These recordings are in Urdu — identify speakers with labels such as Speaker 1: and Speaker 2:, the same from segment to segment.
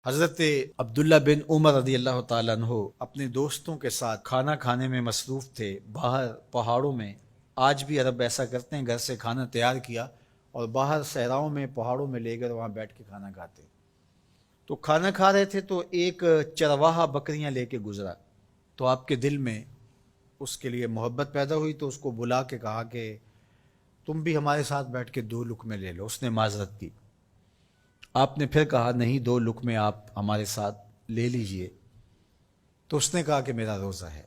Speaker 1: حضرت عبداللہ بن عمر رضی اللہ تعالیٰ عنہ اپنے دوستوں کے ساتھ کھانا کھانے میں مصروف تھے باہر پہاڑوں میں۔ آج بھی عرب ایسا کرتے ہیں، گھر سے کھانا تیار کیا اور باہر صحراؤں میں پہاڑوں میں لے کر وہاں بیٹھ کے کھانا کھاتے۔ تو کھانا کھا رہے تھے تو ایک چرواہا بکریاں لے کے گزرا، تو آپ کے دل میں اس کے لیے محبت پیدا ہوئی، تو اس کو بلا کے کہا کہ تم بھی ہمارے ساتھ بیٹھ کے 2 لقمے لے لو۔ اس نے معذرت کی۔ آپ نے پھر کہا نہیں، 2 لقمے آپ ہمارے ساتھ لے لیجئے۔ تو اس نے کہا کہ میرا روزہ ہے،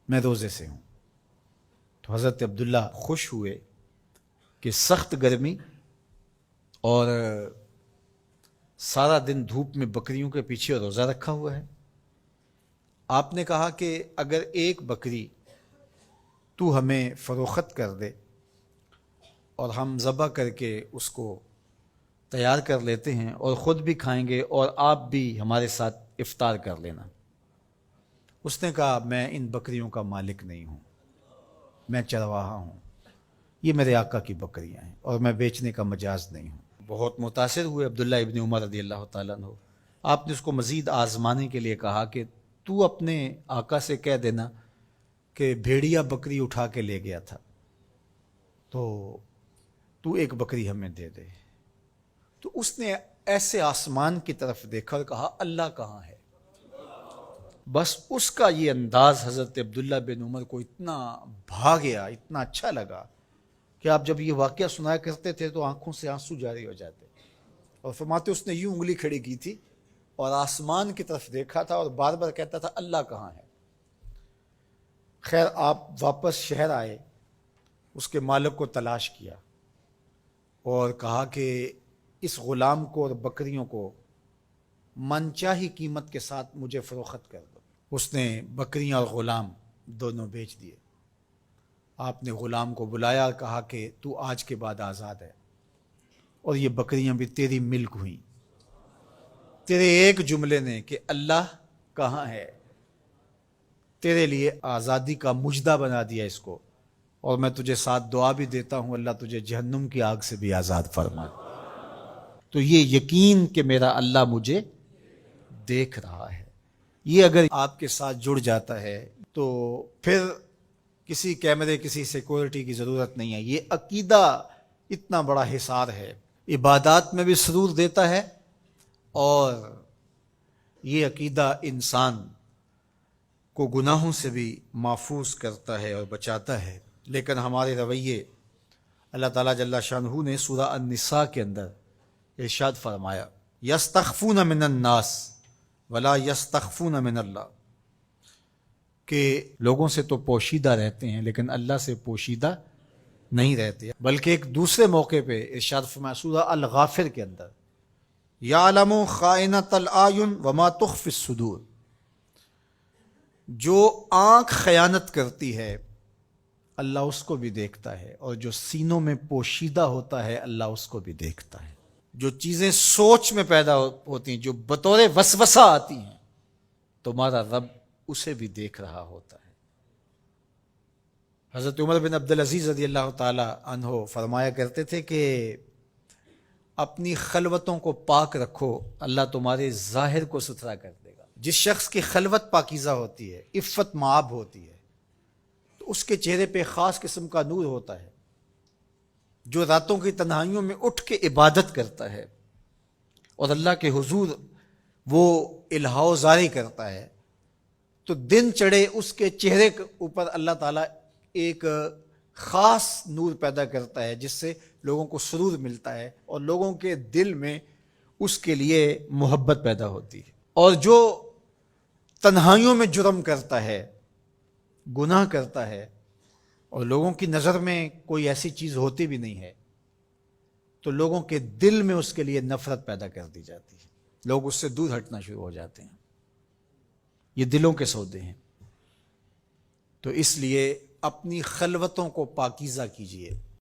Speaker 1: میں روزے سے ہوں۔ تو حضرت عبداللہ خوش ہوئے کہ سخت گرمی اور سارا دن دھوپ میں بکریوں کے پیچھے روزہ رکھا ہوا ہے۔ آپ نے کہا کہ اگر ایک بکری تو ہمیں فروخت کر دے اور ہم ذبح کر کے اس کو تیار کر لیتے ہیں اور خود بھی کھائیں گے اور آپ بھی ہمارے ساتھ افطار کر لینا۔ اس نے کہا میں ان بکریوں کا مالک نہیں ہوں، میں چرواہا ہوں، یہ میرے آقا کی بکریاں ہیں اور میں بیچنے کا مجاز نہیں ہوں۔ بہت متاثر ہوئے عبداللہ ابن عمر رضی اللہ تعالیٰ عنہ۔ آپ نے اس کو مزید آزمانے کے لیے کہا کہ تو اپنے آقا سے کہہ دینا کہ بھیڑیا بکری اٹھا کے لے گیا تھا، تو ایک بکری ہمیں دے دے۔ تو اس نے ایسے آسمان کی طرف دیکھا اور کہا اللہ کہاں ہے؟ بس اس کا یہ انداز حضرت عبداللہ بن عمر کو اتنا بھا گیا، اتنا اچھا لگا کہ آپ جب یہ واقعہ سنایا کرتے تھے تو آنکھوں سے آنسو جاری ہو جاتے، اور فرماتے اس نے یوں انگلی کھڑی کی تھی اور آسمان کی طرف دیکھا تھا اور بار بار کہتا تھا اللہ کہاں ہے؟ خیر آپ واپس شہر آئے، اس کے مالک کو تلاش کیا اور کہا کہ اس غلام کو اور بکریوں کو من چاہی قیمت کے ساتھ مجھے فروخت کر دو۔ اس نے بکریاں اور غلام دونوں بیچ دیے۔ آپ نے غلام کو بلایا اور کہا کہ تو آج کے بعد آزاد ہے اور یہ بکریاں بھی تیری ملک ہوئیں۔ تیرے ایک جملے نے کہ اللہ کہاں ہے تیرے لیے آزادی کا مجدہ بنا دیا اس کو، اور میں تجھے ساتھ دعا بھی دیتا ہوں اللہ تجھے جہنم کی آگ سے بھی آزاد فرمائے۔ تو یہ یقین کہ میرا اللہ مجھے دیکھ رہا ہے، یہ اگر آپ کے ساتھ جڑ جاتا ہے تو پھر کسی کیمرے کسی سیکورٹی کی ضرورت نہیں ہے۔ یہ عقیدہ اتنا بڑا حصار ہے، عبادات میں بھی سرور دیتا ہے، اور یہ عقیدہ انسان کو گناہوں سے بھی محفوظ کرتا ہے اور بچاتا ہے۔ لیکن ہمارے رویے، اللہ تعالیٰ جل شانہ نے سورہ النساء کے اندر ارشاد فرمایا یستخفون من الناس ولا یستخفون من اللہ، کہ لوگوں سے تو پوشیدہ رہتے ہیں لیکن اللہ سے پوشیدہ نہیں رہتے۔ بلکہ ایک دوسرے موقع پہ ارشاد فرمایا سورہ الغافر کے اندر یعلم خائنۃ الاعین وما تخفی الصدور، جو آنکھ خیانت کرتی ہے اللہ اس کو بھی دیکھتا ہے، اور جو سینوں میں پوشیدہ ہوتا ہے اللہ اس کو بھی دیکھتا ہے۔ جو چیزیں سوچ میں پیدا ہوتی ہیں، جو بطور وسوسہ آتی ہیں، تمہارا رب اسے بھی دیکھ رہا ہوتا ہے۔ حضرت عمر بن عبدالعزیز رضی اللہ تعالی عنہ فرمایا کرتے تھے کہ اپنی خلوتوں کو پاک رکھو، اللہ تمہارے ظاہر کو ستھرا کر دے گا۔ جس شخص کی خلوت پاکیزہ ہوتی ہے، عفت مآب ہوتی ہے، تو اس کے چہرے پہ خاص قسم کا نور ہوتا ہے۔ جو راتوں کی تنہائیوں میں اٹھ کے عبادت کرتا ہے اور اللہ کے حضور وہ الہا و زاری کرتا ہے، تو دن چڑھے اس کے چہرے کے اوپر اللہ تعالیٰ ایک خاص نور پیدا کرتا ہے جس سے لوگوں کو سرور ملتا ہے اور لوگوں کے دل میں اس کے لیے محبت پیدا ہوتی ہے۔ اور جو تنہائیوں میں جرم کرتا ہے، گناہ کرتا ہے، اور لوگوں کی نظر میں کوئی ایسی چیز ہوتی بھی نہیں ہے، تو لوگوں کے دل میں اس کے لیے نفرت پیدا کر دی جاتی ہے، لوگ اس سے دور ہٹنا شروع ہو جاتے ہیں۔ یہ دلوں کے سودے ہیں۔ تو اس لیے اپنی خلوتوں کو پاکیزہ کیجیے۔